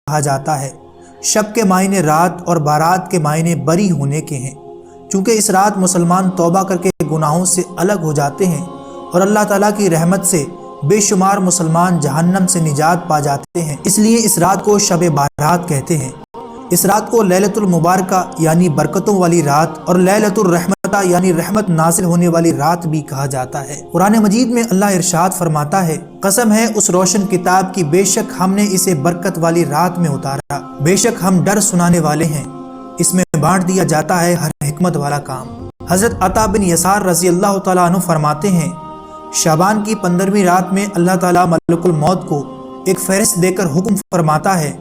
کہا جاتا ہے۔ شب کے معنی رات اور بارات کے معنی بری ہونے کے ہیں، چونکہ اس رات مسلمان توبہ کر کے گناہوں سے الگ ہو جاتے ہیں اور اللہ تعالیٰ کی رحمت سے بے شمار مسلمان جہنم سے نجات پا جاتے ہیں، اس لیے اس رات کو شب بارات کہتے ہیں۔ اس رات کو لیلۃ المبارکہ یعنی برکتوں والی رات اور لیلۃ الرحمتہ یعنی رحمت نازل ہونے والی رات بھی کہا جاتا ہے۔ قرآن مجید میں اللہ ارشاد فرماتا ہے، قسم ہے اس روشن کتاب کی، بے شک ہم نے اسے برکت والی رات میں اتارا، بے شک ہم ڈر سنانے والے ہیں، اس میں بانٹ دیا جاتا ہے ہر حکمت والا کام۔ حضرت عطا بن یسار رضی اللہ تعالیٰ عنہ فرماتے ہیں، شعبان کی 15ویں رات میں اللہ تعالیٰ ملک الموت کو ایک فہرست دے کر حکم فرماتا ہے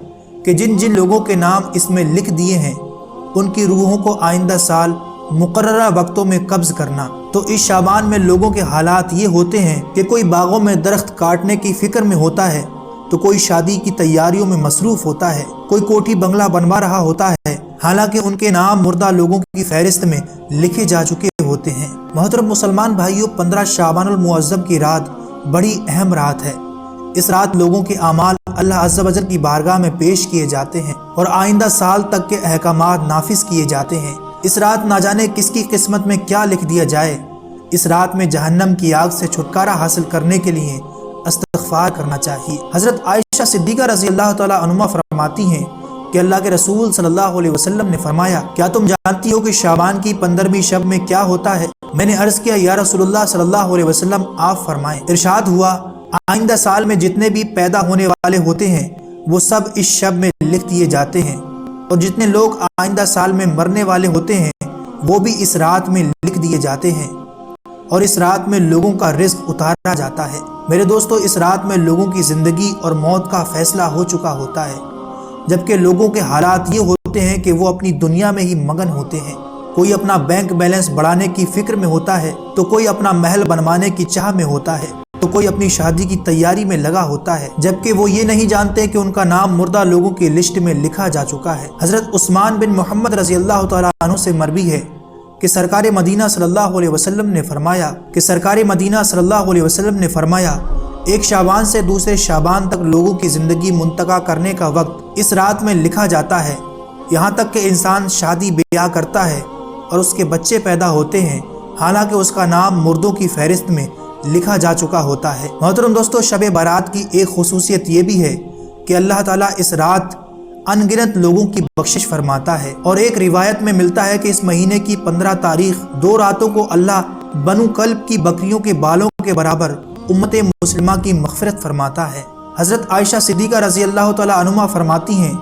کہ جن جن لوگوں کے نام اس میں لکھ دیے ہیں ان کی روحوں کو آئندہ سال مقررہ وقتوں میں قبض کرنا۔ تو اس شعبان میں لوگوں کے حالات یہ ہوتے ہیں کہ کوئی باغوں میں درخت کاٹنے کی فکر میں ہوتا ہے، تو کوئی شادی کی تیاریوں میں مصروف ہوتا ہے، کوئی کوٹھی بنگلہ بنوا رہا ہوتا ہے، حالانکہ ان کے نام مردہ لوگوں کی فہرست میں لکھے جا چکے ہوتے ہیں۔ محترم مسلمان بھائیوں، 15 شعبان المعظم کی رات بڑی اہم رات ہے۔ اس رات لوگوں کے اعمال اللہ عز و جل کی بارگاہ میں پیش کیے جاتے ہیں اور آئندہ سال تک کے احکامات نافذ کیے جاتے ہیں۔ اس رات نہ جانے کس کی قسمت میں کیا لکھ دیا جائے۔ اس رات میں جہنم کی آگ سے چھٹکارا حاصل کرنے کے لیے استغفار کرنا چاہیے۔ حضرت عائشہ صدیقہ رضی اللہ تعالیٰ عنہا فرماتی ہیں کہ اللہ کے رسول صلی اللہ علیہ وسلم نے فرمایا، کیا تم جانتی ہو کہ شعبان کی 15ویں شب میں کیا ہوتا ہے؟ میں نے عرض کیا، یا رسول اللہ صلی اللہ علیہ وسلم آپ فرمائیں۔ ارشاد ہوا، آئندہ سال میں جتنے بھی پیدا ہونے والے ہوتے ہیں وہ سب اس شب میں لکھ دیے جاتے ہیں، اور جتنے لوگ آئندہ سال میں مرنے والے ہوتے ہیں وہ بھی اس رات میں لکھ دیے جاتے ہیں، اور اس رات میں لوگوں کا رزق اتارا جاتا ہے۔ میرے دوستو، اس رات میں لوگوں کی زندگی اور موت کا فیصلہ ہو چکا ہوتا ہے، جبکہ لوگوں کے حالات یہ ہوتے ہیں کہ وہ اپنی دنیا میں ہی مگن ہوتے ہیں۔ کوئی اپنا بینک بیلنس بڑھانے کی فکر میں ہوتا ہے، تو کوئی اپنا محل بنوانے کی چاہ میں ہوتا ہے، تو کوئی اپنی شادی کی تیاری میں لگا ہوتا ہے، جبکہ وہ یہ نہیں جانتے کہ ان کا نام مردہ لوگوں کی لسٹ میں لکھا جا چکا ہے۔ حضرت عثمان بن محمد رضی اللہ تعالیٰ عنہ سے مروی ہے کہ سرکار مدینہ صلی اللہ علیہ وسلم نے فرمایا ایک شعبان سے دوسرے شعبان تک لوگوں کی زندگی منتقل کرنے کا وقت اس رات میں لکھا جاتا ہے، یہاں تک کہ انسان شادی بیاہ کرتا ہے اور اس کے بچے پیدا ہوتے ہیں، حالانکہ اس کا نام مردوں کی فہرست میں لکھا جا چکا ہوتا ہے۔ محترم دوستو، شب بارات کی ایک خصوصیت یہ بھی ہے کہ اللہ تعالیٰ اس رات ان گنت لوگوں کی بخشش فرماتا ہے، اور ایک روایت میں ملتا ہے کہ اس مہینے کی 15 تاریخ 2 راتوں کو اللہ بنو کلب کی بکریوں کے بالوں کے برابر امت مسلمہ کی مغفرت فرماتا ہے۔ حضرت عائشہ صدیقہ رضی اللہ تعالیٰ عنہا فرماتی ہیں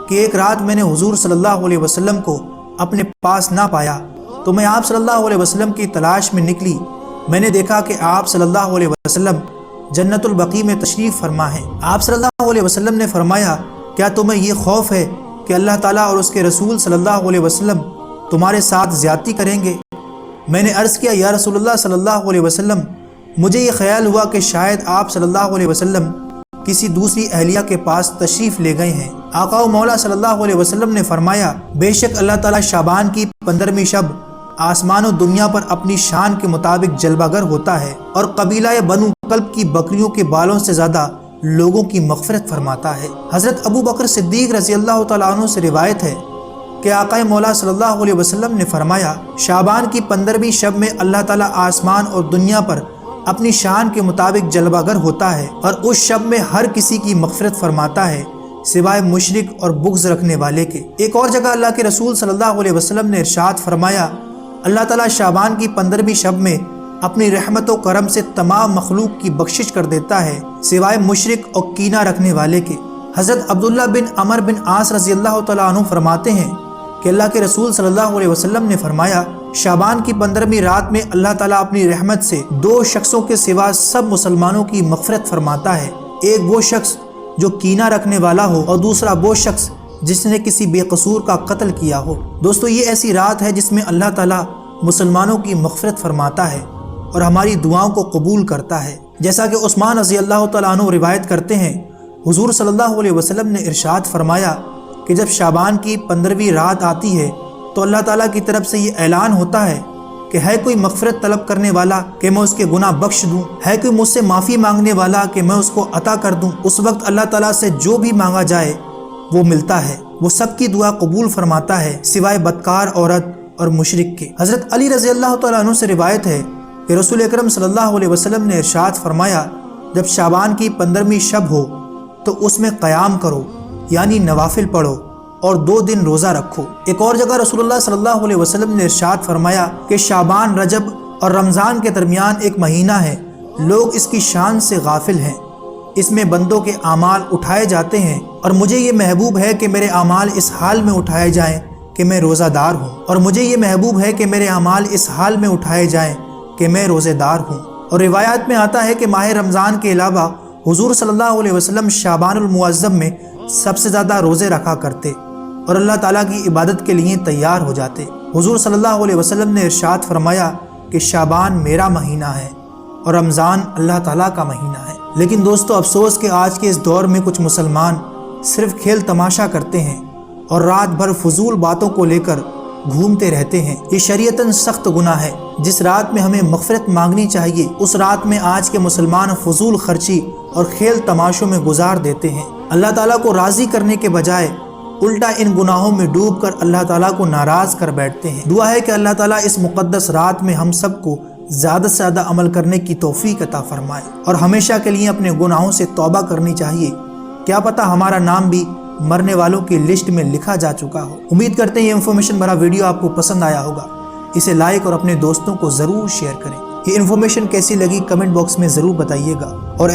کہ ایک رات میں نے حضور صلی اللہ علیہ وسلم کو اپنے پاس نہ پایا، تو میں آپ صلی اللہ علیہ وسلم کی تلاش میں نکلی۔ میں نے دیکھا کہ آپ صلی اللہ علیہ وسلم جنت البقیع میں تشریف فرما ہیں۔ آپ صلی اللہ علیہ وسلم نے فرمایا، کیا تمہیں یہ خوف ہے کہ اللہ تعالیٰ اور اس کے رسول صلی اللہ علیہ وسلم تمہارے ساتھ زیادتی کریں گے؟ میں نے عرض کیا، یا رسول اللہ صلی اللہ علیہ وسلم، مجھے یہ خیال ہوا کہ شاید آپ صلی اللہ علیہ وسلم کسی دوسری اہلیہ کے پاس تشریف لے گئے ہیں۔ آقا و مولا صلی اللہ علیہ وسلم نے فرمایا، بے شک اللہ تعالیٰ شعبان کی 15ویں شب آسمان و دنیا پر اپنی شان کے مطابق جلوہ گر ہوتا ہے، اور قبیلہ بنو کلب کی بکریوں کے بالوں سے زیادہ لوگوں کی مغفرت فرماتا ہے۔ حضرت ابو بکر صدیق رضی اللہ تعالیٰ عنہ سے روایت ہے کہ آقا مولا صلی اللہ علیہ وسلم نے فرمایا، شعبان کی 15ویں شب میں اللہ تعالیٰ آسمان اور دنیا پر اپنی شان کے مطابق جلوہ گر ہوتا ہے، اور اس شب میں ہر کسی کی مغفرت فرماتا ہے سوائے مشرک اور بغض رکھنے والے کے۔ ایک اور جگہ اللہ کے رسول صلی اللہ علیہ وسلم نے ارشاد فرمایا، اللہ تعالیٰ شعبان کی 15ویں شب میں اپنی رحمت و کرم سے تمام مخلوق کی بخشش کر دیتا ہے سوائے مشرک اور کینہ رکھنے والے کے۔ حضرت عبداللہ بن عمر بن عاص رضی اللہ تعالیٰ عنہ فرماتے ہیں کہ اللہ کے رسول صلی اللہ علیہ وسلم نے فرمایا، شعبان کی 15ویں رات میں اللہ تعالیٰ اپنی رحمت سے 2 شخصوں کے سوا سب مسلمانوں کی مغفرت فرماتا ہے، ایک وہ شخص جو کینہ رکھنے والا ہو، اور دوسرا وہ شخص جس نے کسی بے قصور کا قتل کیا ہو۔ دوستو، یہ ایسی رات ہے جس میں اللہ تعالیٰ مسلمانوں کی مغفرت فرماتا ہے اور ہماری دعاؤں کو قبول کرتا ہے، جیسا کہ عثمان رضی اللہ تعالیٰ عنہ روایت کرتے ہیں، حضور صلی اللہ علیہ وسلم نے ارشاد فرمایا کہ جب شعبان کی 15ویں رات آتی ہے تو اللہ تعالیٰ کی طرف سے یہ اعلان ہوتا ہے کہ ہے کوئی مغفرت طلب کرنے والا کہ میں اس کے گناہ بخش دوں، ہے کوئی مجھ سے معافی مانگنے والا کہ میں اس کو عطا کر دوں۔ اس وقت اللہ تعالیٰ سے جو بھی مانگا جائے وہ ملتا ہے، وہ سب کی دعا قبول فرماتا ہے سوائے بدکار عورت اور مشرک کے۔ حضرت علی رضی اللہ تعالیٰ عنہ سے روایت ہے کہ رسول اکرم صلی اللہ علیہ وسلم نے ارشاد فرمایا، جب شعبان کی 15ویں شب ہو تو اس میں قیام کرو، یعنی نوافل پڑھو اور 2 دن روزہ رکھو۔ ایک اور جگہ رسول اللہ صلی اللہ علیہ وسلم نے ارشاد فرمایا کہ شعبان، رجب اور رمضان کے درمیان ایک مہینہ ہے، لوگ اس کی شان سے غافل ہیں، اس میں بندوں کے اعمال اٹھائے جاتے ہیں اور مجھے یہ محبوب ہے کہ میرے اعمال اس حال میں اٹھائے جائیں کہ میں روزہ دار ہوں، اور مجھے یہ محبوب ہے کہ میرے اعمال اس حال میں اٹھائے جائیں کہ میں روزے دار ہوں۔ اور روایات میں آتا ہے کہ ماہ رمضان کے علاوہ حضور صلی اللہ علیہ وسلم شعبان المعظم میں سب سے زیادہ روزے رکھا کرتے اور اللہ تعالیٰ کی عبادت کے لیے تیار ہو جاتے۔ حضور صلی اللہ علیہ وسلم نے ارشاد فرمایا کہ شعبان میرا مہینہ ہے اور رمضان اللہ تعالیٰ کا مہینہ ہے۔ لیکن دوستو، افسوس کہ آج کے اس دور میں کچھ مسلمان صرف کھیل تماشا کرتے ہیں اور رات بھر فضول باتوں کو لے کر گھومتے رہتے ہیں۔ یہ شریعتاً سخت گناہ ہے۔ جس رات میں ہمیں مغفرت مانگنی چاہیے، اس رات میں آج کے مسلمان فضول خرچی اور کھیل تماشوں میں گزار دیتے ہیں۔ اللہ تعالیٰ کو راضی کرنے کے بجائے الٹا ان گناہوں میں ڈوب کر اللہ تعالیٰ کو ناراض کر بیٹھتے ہیں۔ دعا ہے کہ اللہ تعالیٰ اس مقدس رات میں ہم سب کو زیادہ سے زیادہ عمل کرنے کی توفیق عطا فرمائے، اور ہمیشہ کے لیے اپنے گناہوں سے توبہ کرنی چاہیے۔ کیا پتہ ہمارا نام بھی مرنے والوں کی لسٹ میں لکھا جا چکا ہو۔ امید کرتے ہیں یہ انفارمیشن بھرا ویڈیو آپ کو پسند آیا ہوگا۔ اسے لائک اور اپنے دوستوں کو ضرور شیئر کریں۔ یہ انفارمیشن کیسی لگی کمنٹ باکس میں ضرور بتائیے گا، اور